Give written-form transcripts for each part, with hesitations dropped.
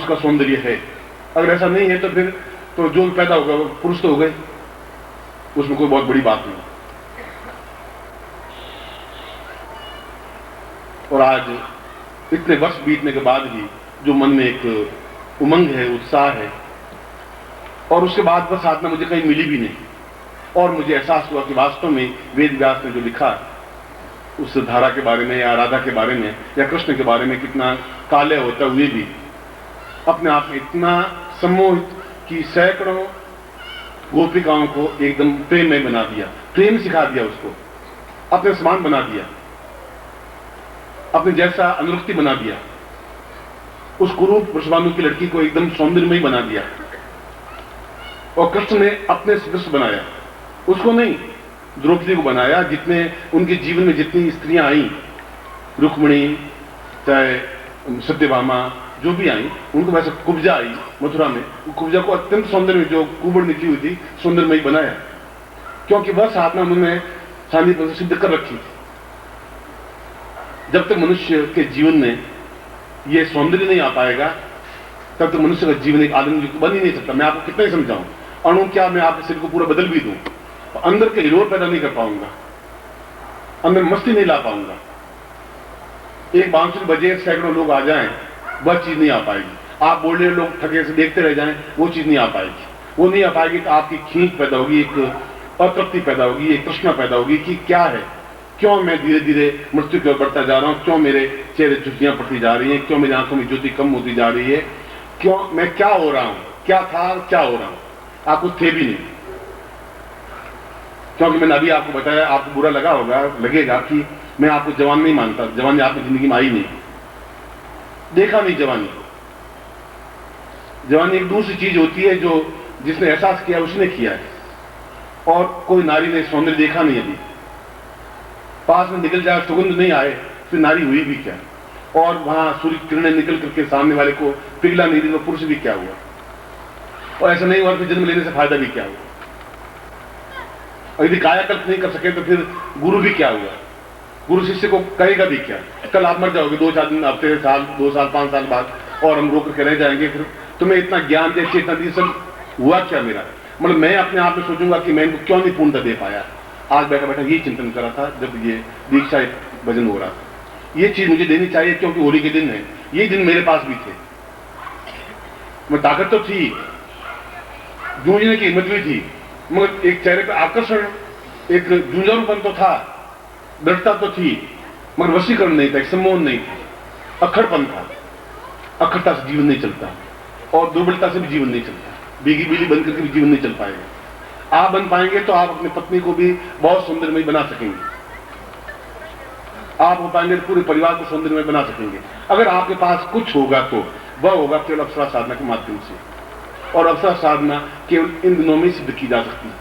पुरुष का सौंदर्य है। अगर ऐसा नहीं है तो फिर तो जो पैदा होगा वो पुरुष तो हो गए, उसमें कोई बहुत बड़ी बात नहीं। और आज इतने वर्ष बीतने के बाद भी जो मन में एक उमंग है, उत्साह है, और उसके बाद वह साधना मुझे कहीं मिली भी नहीं, और मुझे एहसास हुआ कि वास्तव में वेद व्यास ने जो लिखा उस धारा के बारे में या राधा के बारे में या कृष्ण के बारे में कितना काले होता हुए भी अपने आप में इतना सम्मोहित कि सैकड़ों गोपिकाओं को एकदम प्रेम में बना दिया, प्रेम सिखा दिया, उसको अपने समान बना दिया, अपने जैसा अनुरक्ति बना दिया, उस कुरूप वृषभानु की लड़की को एकदम सौंदर्यमयी बना दिया। और कृष्ण ने अपने सदृश बनाया, उसको नहीं, द्रौपदी को बनाया। जितने उनके जीवन में जितनी स्त्रियां आई, रुक्मिणी चाहे सत्यभामा जो भी आई, उनको वैसे कुब्जा आई मथुरा में, कुब्जा को अत्यंत सौंदर्य, जो कुबड़ निकली हुई थी, सौंदर्यमयी बनाया, क्योंकि वह साधना उन्होंने सांदीपन से सिद्ध कर रखी थी। जब तक मनुष्य के जीवन में यह सौंदर्य नहीं आ पाएगा तब तक मनुष्य का जीवन एक आनंद बन ही नहीं सकता। मैं आपको कितना ही समझाऊं, अणु क्या मैं आपके शरीर को पूरा बदल भी दूं, तो अंदर के हिलोर पैदा नहीं कर पाऊंगा, अंदर मस्ती नहीं ला पाऊंगा। एक बांसुरी बजे सैकड़ों लोग आ जाएं, वह चीज नहीं आ पाएगी। आप बोल रहे लोग थके से देखते रह जाएं, वो चीज नहीं आ पाएगी। वो नहीं आ पाएगी तो आपकी खींच पैदा होगी, एक अतृप्ति पैदा होगी, एक तृष्णा पैदा होगी कि क्या है, क्यों मैं धीरे धीरे मृत्यु की ओर बढ़ता जा रहा हूं, क्यों मेरे चेहरे झुर्रियां पड़ती जा रही हैं, क्यों मेरी आंखों में ज्योति कम होती जा रही है, क्यों मैं क्या हो रहा हूं, क्या था क्या हो रहा हूं। आप कुछ थे भी नहीं, क्योंकि मैंने अभी आपको बताया, आपको बुरा लगा होगा, लगेगा कि मैं आपको जवान नहीं मानता, जवानी आपकी जिंदगी में आई नहीं, देखा नहीं जवानी। जवानी एक दूसरी चीज होती है, जो जिसने एहसास किया उसने किया है, और कोई नारी ने सौंदर्य देखा नहीं, अभी पास में निकल जाए, सुगंध नहीं आए, फिर नारी हुई भी क्या, और वहां सूर्य किरणें निकल करके सामने वाले को पिघला नहीं दी तो पुरुष भी क्या हुआ, और ऐसा नहीं हुआ फिर जन्म लेने से फायदा भी क्या हुआ। और यदि कायाकल्प नहीं कर सके तो फिर गुरु भी क्या हुआ, गुरु शिष्य को कहेगा भी क्या। कल आप मर जाओगे 2-4 दिन, हफ्ते, साल, 2 साल, 5 साल बाद, और हम रोक करके रह जाएंगे, फिर तुम्हें इतना ज्ञान दे, चेतना दी, सब हुआ क्या मेरा। मतलब मैं अपने आप में सोचूंगा कि मैं इनको क्यों नहीं पूर्णता दे पाया। आज बैठा बैठा यही चिंतन कर रहा था जब ये दीक्षा भजन हो रहा था, ये चीज मुझे देनी चाहिए क्योंकि होली के दिन है, ये दिन मेरे पास भी थे, मैं ताकत तो थी, जूझने की हिम्मत भी थी, मगर एक चेहरे पर आकर्षण, एक जूझारूपन तो था, दृढ़ता तो थी, मगर वशीकरण नहीं था, एक सम्मोहन नहीं था, अखड़पन था। अखड़ता से जीवन नहीं चलता, और दुर्बलता से भी जीवन नहीं चलता, भीगी बिजली बन करके भी जीवन नहीं चल पाएगा। आप बन पाएंगे तो आप अपनी पत्नी को भी बहुत सुंदरमय बना सकेंगे, आप हो पाएंगे तो पूरे परिवार को सुंदरमय बना सकेंगे। अगर आपके पास कुछ होगा तो वह होगा केवल अप्सरा साधना के माध्यम से, और अप्सरा साधना केवल इन दिनों में सिद्ध की जा सकती है,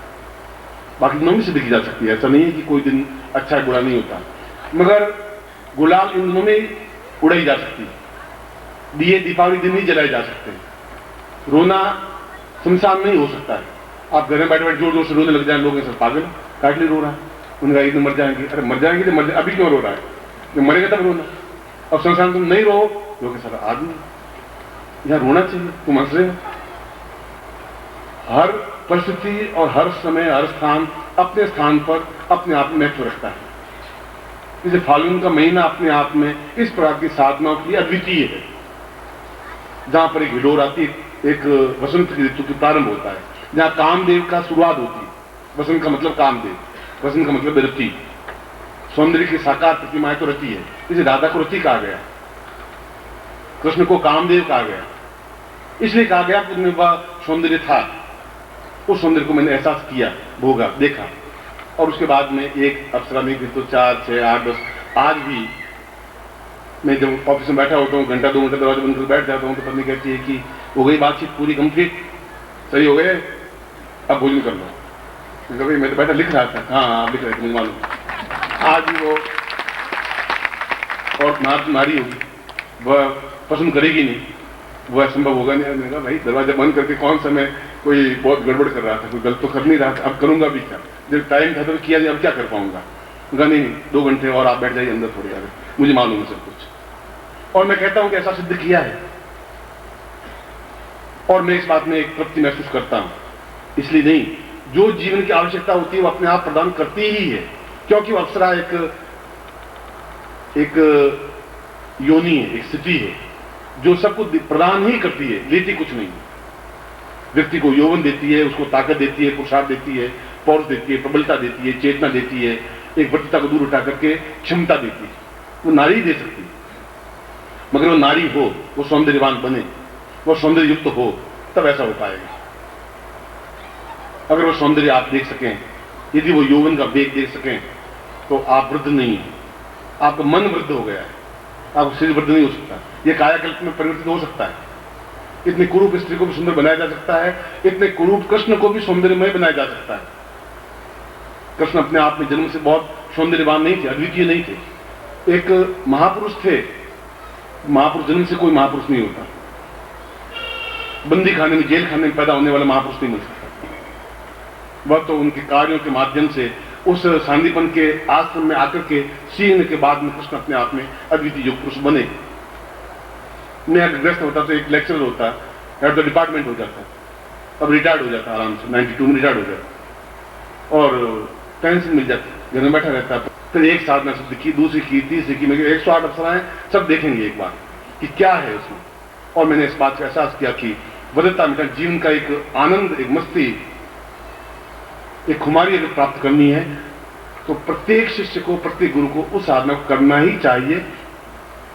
बाकी दिनों में सिद्ध की जा सकती है। ऐसा नहीं है कि कोई दिन अच्छा है बुरा नहीं होता, मगर गुलाल इन दिनों में उड़ाई जा सकती है, दिए दीपावली दिन ही जलाए जा सकते हैं, रोना शमशान नहीं हो सकता है। आप घर में बैठे बैठे जोर जोर से रोने लग जाए, लोग सर पागल काट ले रो रहा है, उनका एक दिन मर जाएंगे, अरे मर जाएंगे तो मर, अभी क्यों रो रहा है, जब मरेगा तब रोना। अब शमशान तुम नहीं रो, लोग सर आदमी यहां रोना चाहिए, तुम हंस रहे हो। हर परिस्थिति और हर समय हर स्थान अपने स्थान पर अपने आप में महत्व रखता है। जैसे फाल्गुन का महीना अपने आप में इस प्रकार की साधनाओं के लिए अद्वितीय है, जहां पर एक हिलोर आती है, एक वसंत की ऋतु की प्रारंभ होता है, जहां कामदेव का शुरुआत होती है। वसंत का मतलब कामदेव, वसंत का मतलब रति, सौंदर्य की साकार प्रतिमाएं तो रति है, इसे राधा को रति कहा गया, कृष्ण को कामदेव कहा गया, इसलिए कहा गया कि उनमें वह सौंदर्य था। उस सौंदर्य को मैंने एहसास किया, भोगा, देखा, और उसके बाद में एक अप्सरा नहीं फिर तो 4, 6, 8, 10, आज भी मैं जब ऑफिस में बैठा होता हूँ, घंटा 2 घंटा दरवाजा बंद कर बैठ जाता हूँ, तो पत्नी कहती है कि हो गई बातचीत पूरी कंप्लीट, सही हो गए, अब भोजन कर लो। भाई मैं तो बैठा लिख रहा था, हाँ आप लिख रहे थे, मुझे मालूम। आज भी वो और नारी होगी, वह पसंद करेगी नहीं, वह संभव होगा नहीं। मैंने कहा भाई दरवाजा बंद करके कौन सा मैं कोई बहुत गड़बड़ कर रहा था, कोई गलत तो कर नहीं रहा था, अब करूंगा भी क्या, जब टाइम था तो किया नहीं, अब क्या कर पाऊंगा। नहीं 2 घंटे और आप बैठ जाइए अंदर थोड़ी, मुझे मालूम है सब कुछ। और मैं कहता हूं कि ऐसा सिद्ध किया है, और मैं इस बात में एक तृप्ति महसूस करता हूं। इसलिए नहीं, जो जीवन की आवश्यकता होती है वो अपने आप प्रदान करती ही है, क्योंकि वो अप्सरा एक योनि है, एक स्थिति है जो सब कुछ प्रदान ही करती है, लेती कुछ नहीं। व्यक्ति को यौवन देती है, उसको ताकत देती है, पुरुषार्थ देती है, पौरुष देती है, प्रबलता देती है, चेतना देती है, एक वृत्तता को दूर उठा करके क्षमता देती है। वो नारी दे सकती है, मगर वो नारी हो, वो सौंदर्यवान बने, वो सौंदर्य युक्त हो, तब ऐसा हो पाएगा। अगर वो सौंदर्य आप देख सकें, यदि वो यौवन का वेग देख सकें, तो आप वृद्ध नहीं है, आपका मन वृद्ध हो गया है, आपका शरीर वृद्ध नहीं हो सकता। यह कायाकल्प में परिवर्तित हो सकता है। इतने कुरूप स्त्री को भी सुंदर बनाया जा सकता है, इतने कुरूप कृष्ण को भी सौंदर्यमय बनाया जा सकता है। कृष्ण अपने आप में जन्म से बहुत सौंदर्यवान नहीं थे, अद्वितीय नहीं थे, एक महापुरुष थे। महापुरुष जन्म से कोई महापुरुष नहीं होता। बंदी खाने में, जेल खाने में पैदा होने वाला महापुरुष नहीं मिल सकता। वह तो उनके कार्यों के माध्यम से उस सांदीपन के आश्रम में आकर के सीखने के बाद में कृष्ण अपने आप में अद्वितीय योग पुरुष बने। मैं अगर ग्रस्त होता तो एक लेक्चरर होता, हेड ऑफ डिपार्टमेंट हो जाता, अब रिटायर्ड हो जाता आराम से, 92 में रिटायर्ड हो जाता और पेंशन मिल जाती, घर में बैठा रहता। फिर एक साधना शब्द की, दूसरी की, तीसरी की, मेरे 108 अप्सराएं सब देखेंगे एक बार कि क्या है उसमें। और मैंने इस बात का एहसास किया कि वदत्ता मिटा जीवन का एक आनंद, एक मस्ती, एक खुमारी अगर प्राप्त करनी है तो प्रत्येक शिष्य को, प्रत्येक गुरु को उस साधना को करना ही चाहिए,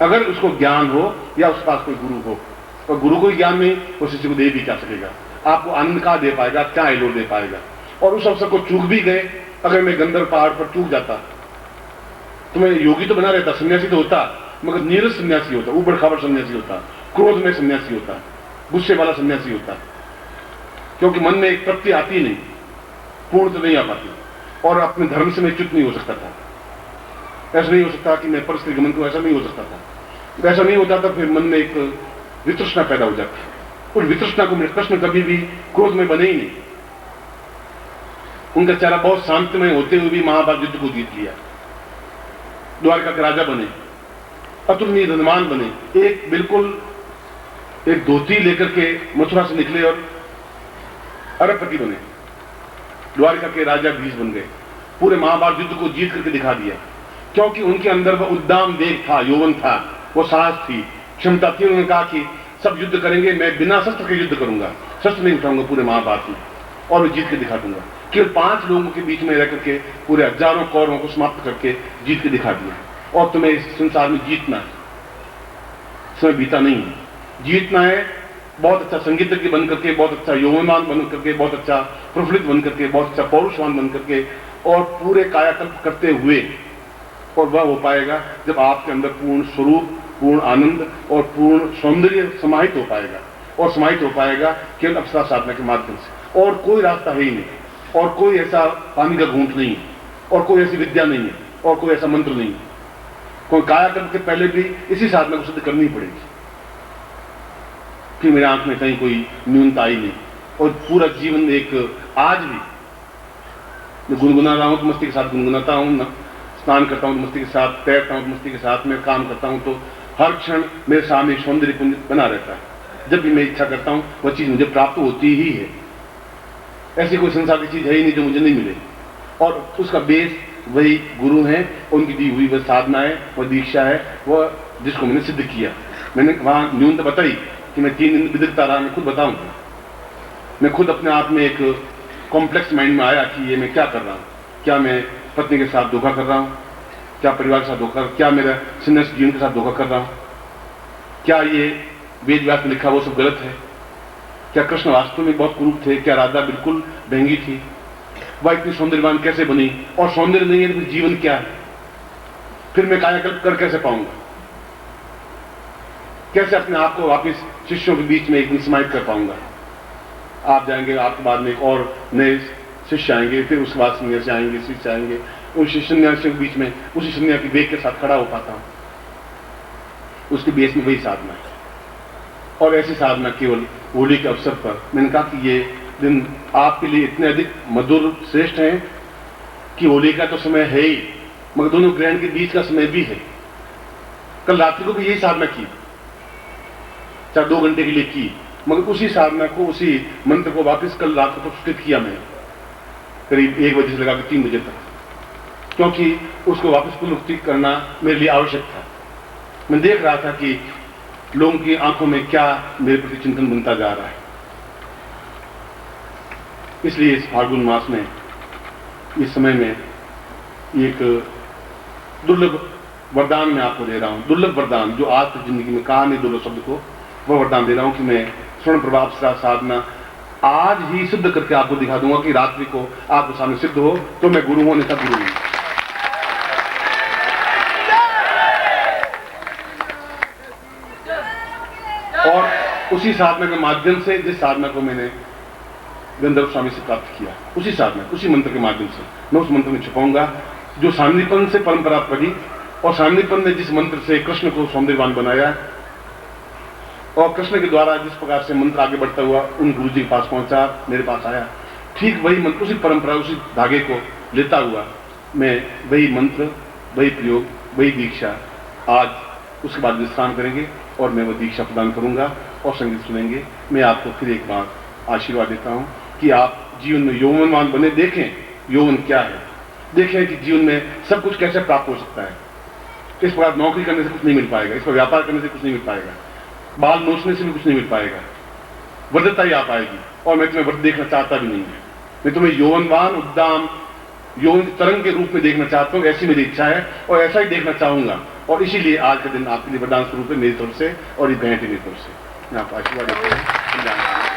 अगर उसको ज्ञान हो या उसके पास कोई गुरु हो। और गुरु को ज्ञान नहीं, वो शिष्य को दे भी क्या सकेगा, आपको आनंद कहां दे पाएगा, क्या एलोर दे पाएगा। और उस अवसर को चूक भी गए, अगर मैं गंधर्व पहाड़ पर चूक जाता तो मैं योगी तो बना रहता, सन्यासी तो होता, मगर नीरस सन्यासी होता, ऊबड़ खाबड़ सन्यासी होता, क्रोध में सन्यासी होता, गुस्से वाला सन्यासी होता, क्योंकि मन में एक तृप्ति आती नहीं, पूर्ण तो नहीं आ पाती, और अपने धर्म से मैं च्युत नहीं हो सकता था। ऐसा नहीं हो सकता कि मैं परस्त्री गमन को, ऐसा नहीं हो सकता था। ऐसा नहीं होता था, फिर मन में एक वितृष्णा पैदा हो जाती। उस वितृष्णा को मेरे कृष्ण कभी भी क्रोध में बने ही नहीं। उनका चेहरा बहुत शांतमय होते हुए भी महाभारत युद्ध को जीत लिया, द्वारका के राजा बने, अतुलनीय धनवान बने, एक बिल्कुल एक धोती लेकर के मथुरा से निकले और अरबपति बने, द्वारका के राजा बीज बन गए, पूरे महाभारत युद्ध को जीत करके दिखा दिया। क्योंकि उनके अंदर वह उद्दाम वेग था, यौवन था, वो साहस थी, क्षमता थी। उन्होंने कहा कि सब युद्ध करेंगे, मैं बिना शस्त्र के युद्ध करूंगा, शस्त्र नहीं उठाऊंगा पूरे महाभारत में, और मैं जीत के दिखा दूंगा। केवल 5 लोगों के बीच में रह करके पूरे हजारों कौरवों को समाप्त करके जीत के दिखा दिया। और तुम्हें इस संसार में जीतना है, समय बीता नहीं है, जीतना है। बहुत अच्छा संगीतज्ञ बन करके, बहुत अच्छा यौवनवान बन करके, बहुत अच्छा प्रफुल्लित बन करके, बहुत अच्छा पौरुषवान बन करके, और पूरे कायाकल्प करते हुए। और वह हो पाएगा जब आपके अंदर पूर्ण स्वरूप, पूर्ण आनंद और पूर्ण सौंदर्य समाहित हो पाएगा। और समाहित हो पाएगा केवल अप्सरा साधना के माध्यम से, और कोई रास्ता है ही नहीं, और कोई ऐसा पानी का घूंट नहीं है, और कोई ऐसी विद्या नहीं है, और कोई ऐसा मंत्र नहीं है। कोई कायाकल्प के पहले भी इसी साधना को सिद्ध करनी पड़ेगी कि मेरे आंख में कहीं कोई न्यूनता आई नहीं। और पूरा जीवन एक, आज भी मैं गुनगुना रहा हूं तो मस्ती के साथ गुनगुनाता हूं ना, स्नान करता हूं तो मस्ती के साथ, तैरता हूं तो मस्ती के साथ, मैं काम करता हूं तो हर क्षण मेरे सामने सौंदर्य कुंज बना रहता है। जब भी मैं इच्छा करता हूं वह चीज मुझे प्राप्त होती ही है। ऐसी कोई संसार की चीज है ही नहीं जो मुझे नहीं मिले। और उसका बेस वही गुरु है, उनकी दी हुई वह साधना है, वह दीक्षा है, वह जिसको मैंने सिद्ध किया। मैंने वहां न्यूनता बताई कि मैं 3 दिन बिदकता रहा, मैं खुद बताऊंगा। मैं खुद अपने आप में एक कॉम्प्लेक्स माइंड में आया कि ये मैं क्या कर रहा हूं, क्या मैं पत्नी के साथ धोखा कर रहा हूं, क्या परिवार के साथ धोखा, क्या मेरा सन्यास जीवन के साथ धोखा कर रहा हूं, क्या ये वेद व्यास में लिखा वो सब गलत है, क्या कृष्ण वास्तव में बहुत कुरूप थे, क्या राधा बिल्कुल ढंगी थी, वह इतनी सौंदर्यवान कैसे बनी, और सौंदर्य नहीं है तो जीवन क्या है, फिर मैं कायाकल्प कर कैसे पाऊंगा, कैसे अपने आप को वापिस शिष्यों के बीच में एक समाहित कर पाऊंगा। आप जाएंगे, आपके बाद में एक और नए शिष्य आएंगे, फिर उसके बाद सन्यासी आएंगे, शिष्य आएंगे, उन सन्यासियों के बीच में उसी सन्यासी वेग के साथ खड़ा हो पाता हूं। उसके बेस में वही साधना है। और ऐसी साधना केवल होली के अवसर पर, मैंने कहा कि ये दिन आपके लिए इतने अधिक मधुर श्रेष्ठ हैं कि होली का तो समय है ही, मगर दोनों ग्रहण के बीच का समय भी है। कल रात्रि को भी यही साधना की, चाहे 2 घंटे के लिए की, मगर उसी साधना को, उसी मंत्र को वापस कल रात को प्रस्तुत किया मैं करीब 1 बजे से लगा के 3 बजे तक, क्योंकि उसको वापस पुनरुक्ति करना मेरे लिए आवश्यक था। मैं देख रहा था कि लोगों की आंखों में क्या मेरे प्रति चिंतन बनता जा रहा है। इसलिए इस फाल्गुन मास में, इस समय में एक दुर्लभ वरदान मैं आपको दे रहा हूं। दुर्लभ वरदान जो आज तक जिंदगी में कहा नहीं दुर्लभ शब्द को, वह वरदान दे रहा हूं कि मैं स्वर्ण प्रभा अप्सरा साधना आज ही सिद्ध करके आपको दिखा दूंगा कि रात्रि को आपके सामने सिद्ध हो तो मैं गुरु हूं, अन्यथा गुरु हूं। और उसी साधना के माध्यम से, जिस साधना को मैंने गंधर्व स्वामी से प्राप्त किया, उसी साधना, उसी मंत्र के माध्यम से मैं उस मंत्र में छुपाऊंगा जो सान्निपन से परंपरा पड़ी, और सान्निपन ने जिस मंत्र से कृष्ण को सौंदर्यवान बनाया और कृष्ण के द्वारा जिस प्रकार से मंत्र आगे बढ़ता हुआ उन गुरु जी के पास पहुंचा, मेरे पास आया, ठीक वही मंत्र, उसी परंपरा, उसी धागे को लेता हुआ मैं वही मंत्र, वही प्रयोग, वही दीक्षा आज उसके बाद विश्राम करेंगे और मैं वह दीक्षा प्रदान करूंगा और संगीत सुनेंगे। मैं आपको फिर एक बार आशीर्वाद देता हूं कि आप जीवन में यौवनवान बने। देखें यौवन क्या है, देखें कि जीवन में सब कुछ कैसे प्राप्त हो सकता है। इस प्रकार नौकरी करने से कुछ नहीं मिल पाएगा, इस पर व्यापार करने से कुछ नहीं मिल पाएगा, बाल नोचने से भी कुछ नहीं मिल पाएगा, वृद्धता ही आ पाएगी। और मैं तुम्हें वृद्ध देखना चाहता भी नहीं है, मैं तुम्हें यौवनवान, उद्दाम, यौवन तरंग के रूप में देखना चाहता हूं। ऐसी मेरी इच्छा है और ऐसा ही देखना चाहूंगा, और इसीलिए आज का दिन आपके लिए वरदान स्वरूप है मेरी तरफ से और ये भेंट है मेरी तरफ से। मैं आपको आशीर्वाद देता हूं।